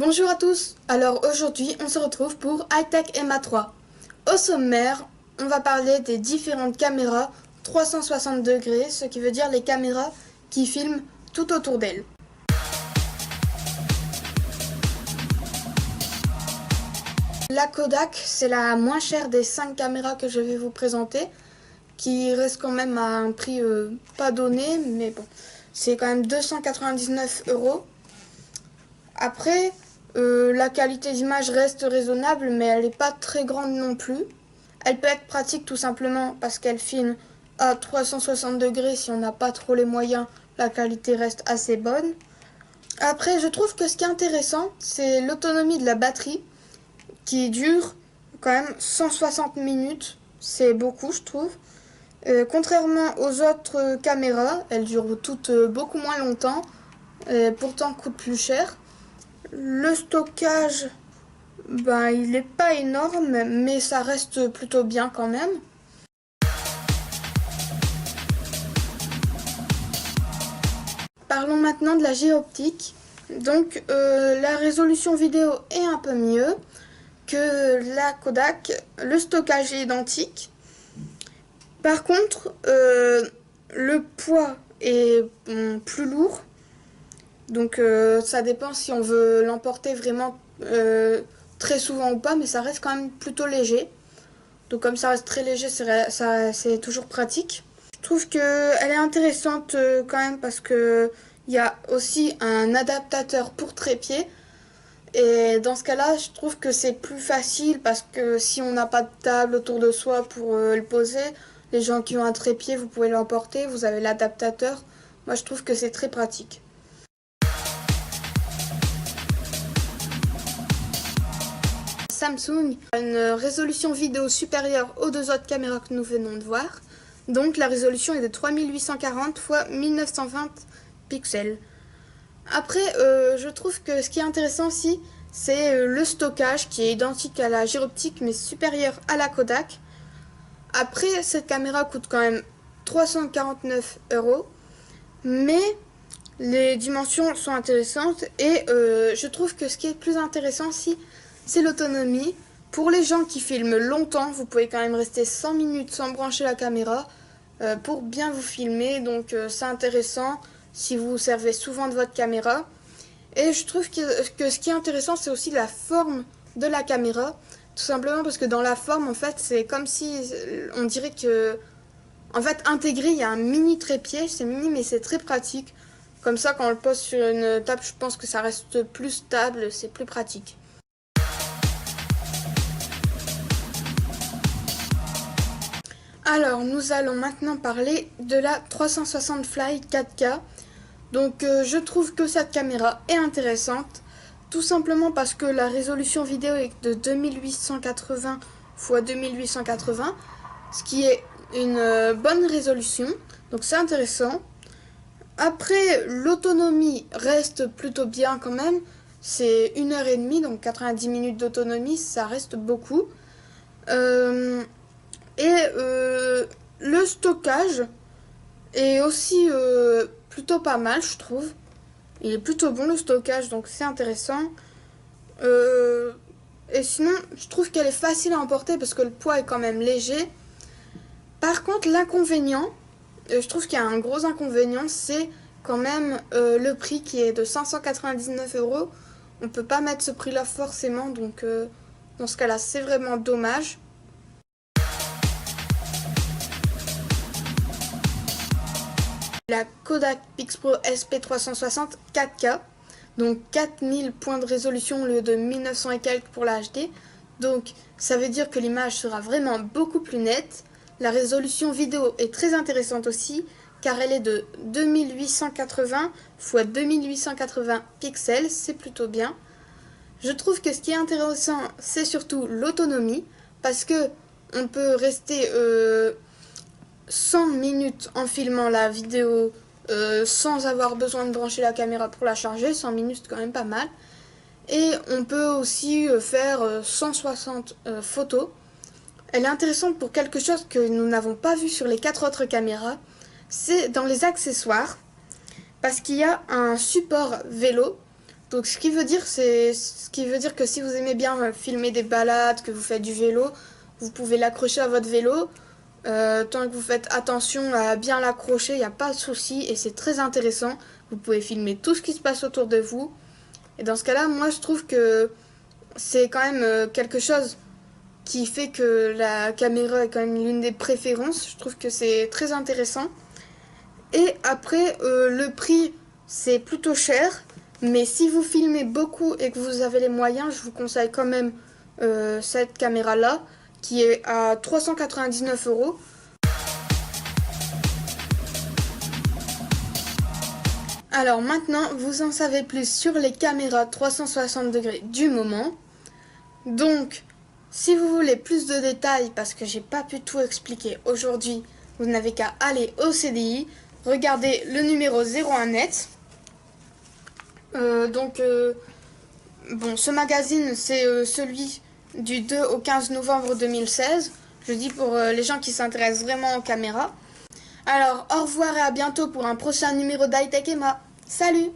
Bonjour à tous, alors aujourd'hui on se retrouve pour Hi-Tech MA3. Au sommaire, on va parler des différentes caméras 360 degrés, ce qui veut dire les caméras qui filment tout autour d'elles. La Kodak, c'est la moins chère des 5 caméras que je vais vous présenter, qui reste quand même à un prix pas donné, mais bon, c'est quand même 299 €. Après, la qualité d'image reste raisonnable, mais elle n'est pas très grande non plus. Elle peut être pratique tout simplement parce qu'elle filme à 360 degrés. Si on n'a pas trop les moyens, la qualité reste assez bonne. Après, je trouve que ce qui est intéressant, c'est l'autonomie de la batterie qui dure quand même 160 minutes. C'est beaucoup, je trouve. Contrairement aux autres caméras, elles durent toutes beaucoup moins longtemps, pourtant coûtent plus cher. Le stockage, il n'est pas énorme, mais ça reste plutôt bien quand même. Parlons maintenant de la géoptique. Donc la résolution vidéo est un peu mieux que la Kodak. Le stockage est identique. Par contre, le poids est plus lourd. Donc ça dépend si on veut l'emporter vraiment très souvent ou pas, mais ça reste quand même plutôt léger. Donc comme ça reste très léger, c'est toujours pratique. Je trouve qu'elle est intéressante quand même parce que il y a aussi un adaptateur pour trépied. Et dans ce cas-là, je trouve que c'est plus facile parce que si on n'a pas de table autour de soi pour le poser, les gens qui ont un trépied, vous pouvez l'emporter, vous avez l'adaptateur. Moi, je trouve que c'est très pratique. Samsung a une résolution vidéo supérieure aux deux autres caméras que nous venons de voir. Donc la résolution est de 3840 x 1920 pixels. Après, je trouve que ce qui est intéressant aussi, c'est le stockage qui est identique à la gyroptique mais supérieur à la Kodak. Après, cette caméra coûte quand même 349 €, mais les dimensions sont intéressantes et je trouve que ce qui est plus intéressant aussi, c'est l'autonomie. Pour les gens qui filment longtemps, vous pouvez quand même rester 100 minutes sans brancher la caméra pour bien vous filmer. Donc c'est intéressant si vous vous servez souvent de votre caméra. Et je trouve que ce qui est intéressant, c'est aussi la forme de la caméra. Tout simplement parce que dans la forme, en fait, c'est comme si on dirait que... En fait, intégré, il y a un mini trépied. C'est mini, mais c'est très pratique. Comme ça, quand on le pose sur une table, je pense que ça reste plus stable, c'est plus pratique. Alors, nous allons maintenant parler de la 360 Fly 4K. Donc, je trouve que cette caméra est intéressante, tout simplement parce que la résolution vidéo est de 2880 x 2880, ce qui est une bonne résolution, donc c'est intéressant. Après, l'autonomie reste plutôt bien quand même, c'est 1h30, donc 90 minutes d'autonomie, ça reste beaucoup. Le stockage est aussi plutôt pas mal, je trouve. Il est plutôt bon le stockage, donc c'est intéressant. Et sinon, je trouve qu'elle est facile à emporter parce que le poids est quand même léger. Par contre, l'inconvénient, je trouve qu'il y a un gros inconvénient, c'est quand même le prix qui est de 599 €. On peut pas mettre ce prix-là forcément, donc dans ce cas-là, c'est vraiment dommage. La Kodak Pixpro SP360 4K, donc 4000 points de résolution au lieu de 1900 et quelques pour la HD. Donc ça veut dire que l'image sera vraiment beaucoup plus nette. La résolution vidéo est très intéressante aussi car elle est de 2880 x 2880 pixels, c'est plutôt bien. Je trouve que ce qui est intéressant, c'est surtout l'autonomie parce que on peut rester 100 minutes en filmant la vidéo sans avoir besoin de brancher la caméra pour la charger. 100 minutes, c'est quand même pas mal. Et on peut aussi faire 160 photos. Elle est intéressante pour quelque chose que nous n'avons pas vu sur les 4 autres caméras. C'est dans les accessoires. Parce qu'il y a un support vélo. Donc ce qui veut dire que si vous aimez bien filmer des balades, que vous faites du vélo, vous pouvez l'accrocher à votre vélo. Tant que vous faites attention à bien l'accrocher, il n'y a pas de souci et c'est très intéressant. Vous pouvez filmer tout ce qui se passe autour de vous. Et dans ce cas-là, moi je trouve que c'est quand même quelque chose qui fait que la caméra est quand même l'une des préférences. Je trouve que c'est très intéressant. Et après, le prix, c'est plutôt cher. Mais si vous filmez beaucoup et que vous avez les moyens, je vous conseille quand même cette caméra-là, qui est à 399 euros. Alors maintenant, vous en savez plus sur les caméras 360 degrés du moment. Donc, si vous voulez plus de détails, parce que j'ai pas pu tout expliquer aujourd'hui, vous n'avez qu'à aller au CDI, regarder le numéro 01net. Bon, ce magazine, c'est celui du 2 au 15 novembre 2016. Je dis pour les gens qui s'intéressent vraiment aux caméras. Alors, au revoir et à bientôt pour un prochain numéro d'Hightech Emma. Salut!